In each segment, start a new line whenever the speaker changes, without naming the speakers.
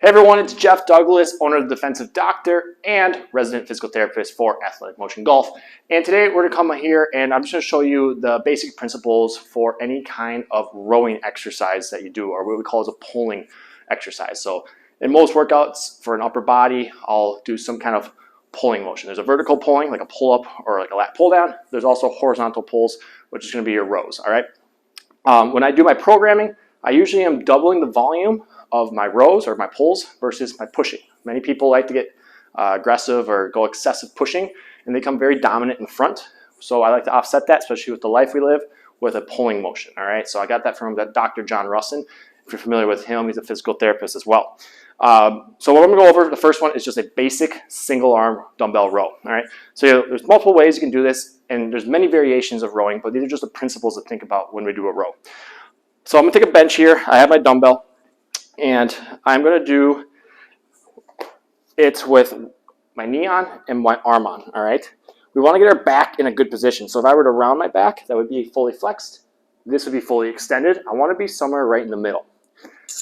Hey everyone, it's Jeff Douglas, owner of the Defensive Doctor and resident physical therapist for Athletic Motion Golf. And today we're gonna come here and I'm just gonna show you the basic principles for any kind of rowing exercise that you do, or what we call as a pulling exercise. So in most workouts for an upper body, I'll do some kind of pulling motion. There's a vertical pulling, like a pull up or like a lat pull down. There's also horizontal pulls, which is gonna be your rows, all right? When I do my programming, I usually am doubling the volume of my rows or my pulls versus my pushing. Many people like to get aggressive or go excessive pushing, and they become very dominant in front. So I like to offset that, especially with the life we live, with a pulling motion, all right? So I got that from Dr. John Russin. If you're familiar with him, he's a physical therapist as well. So what I'm gonna go over, the first one is just a basic single arm dumbbell row, all right? So there's multiple ways you can do this, and there's many variations of rowing, but these are just the principles to think about when we do a row. So I'm gonna take a bench here. I have my dumbbell, and I'm gonna do it with my knee on and my arm on, all right? We wanna get our back in a good position. So if I were to round my back, that would be fully flexed. This would be fully extended. I wanna be somewhere right in the middle.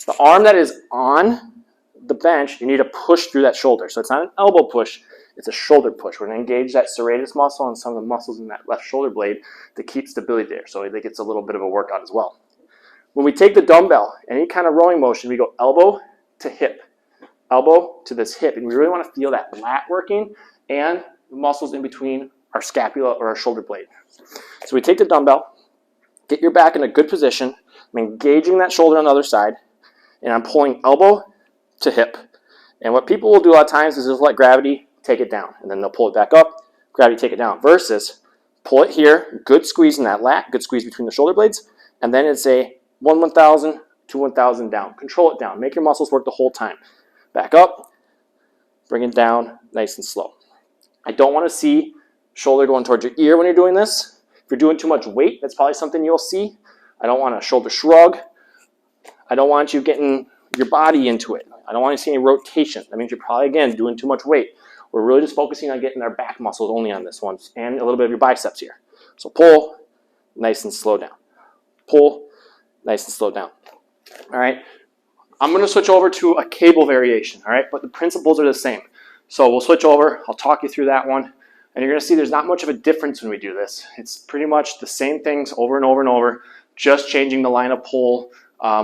The arm that is on the bench, you need to push through that shoulder. So it's not an elbow push, it's a shoulder push. We're gonna engage that serratus muscle and some of the muscles in that left shoulder blade to keep stability there. So it gets a little bit of a workout as well. When we take the dumbbell, any kind of rowing motion, we go elbow to hip, elbow to this hip, and we really want to feel that lat working and the muscles in between our scapula or our shoulder blade. So we take the dumbbell, get your back in a good position, I'm engaging that shoulder on the other side, and I'm pulling elbow to hip. And what people will do a lot of times is just let gravity take it down, and then they'll pull it back up, gravity take it down, versus pull it here, good squeeze in that lat, good squeeze between the shoulder blades, and then it's a 1,000, 1,000 down. Control it down. Make your muscles work the whole time. Back up, bring it down, nice and slow. I don't want to see shoulder going towards your ear when you're doing this. If you're doing too much weight, that's probably something you'll see. I don't want a shoulder shrug. I don't want you getting your body into it. I don't want to see any rotation. That means you're probably, again, doing too much weight. We're really just focusing on getting our back muscles only on this one, and a little bit of your biceps here. So pull, nice and slow down. Pull, nice and slow down. All right, I'm going to switch over to a cable variation, all right, but the principles are the same. So we'll switch over, I'll talk you through that one, and you're going to see there's not much of a difference when we do this. It's pretty much the same things over and over and over, just changing the line of pull,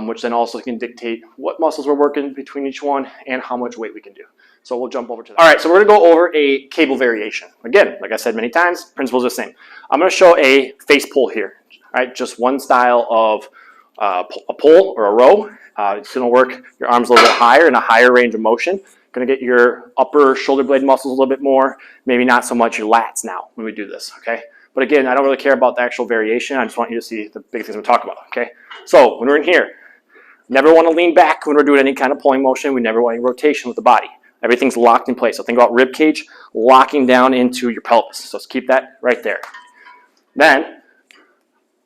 which then also can dictate what muscles we're working between each one and how much weight we can do. So we'll jump over to that. All right, so we're going to go over a cable variation. Again, like I said many times, principles are the same. I'm going to show a face pull here, all right, just one style of a pull or a row. It's going to work your arms a little bit higher in a higher range of motion. Going to get your upper shoulder blade muscles a little bit more, maybe not so much your lats now when we do this, okay? But again, I don't really care about the actual variation. I just want you to see the big things we talk about, okay? So when we're in here, never want to lean back when we're doing any kind of pulling motion. We never want any rotation with the body. Everything's locked in place. So think about rib cage locking down into your pelvis. So let's keep that right there. Then,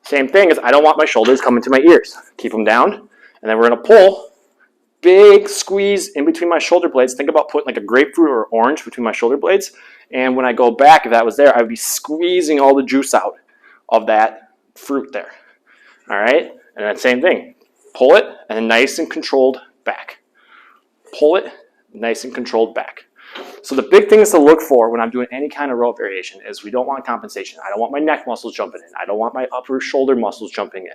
same thing is I don't want my shoulders coming to my ears. Keep them down, and then we're gonna pull, big squeeze in between my shoulder blades. Think about putting like a grapefruit or orange between my shoulder blades, and when I go back, if that was there, I would be squeezing all the juice out of that fruit there. All right, and then same thing, pull it, and then nice and controlled back. Pull it, nice and controlled back. So the big things to look for when I'm doing any kind of row variation is we don't want compensation. I don't want my neck muscles jumping in. I don't want my upper shoulder muscles jumping in.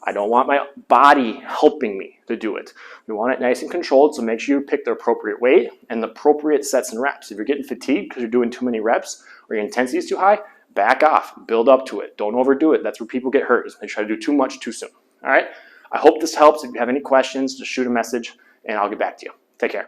I don't want my body helping me to do it. We want it nice and controlled, so make sure you pick the appropriate weight and the appropriate sets and reps. If you're getting fatigued because you're doing too many reps or your intensity is too high, back off, build up to it. Don't overdo it. That's where people get hurt, is they try to do too much too soon. All right? I hope this helps. If you have any questions, just shoot a message and I'll get back to you. Take care.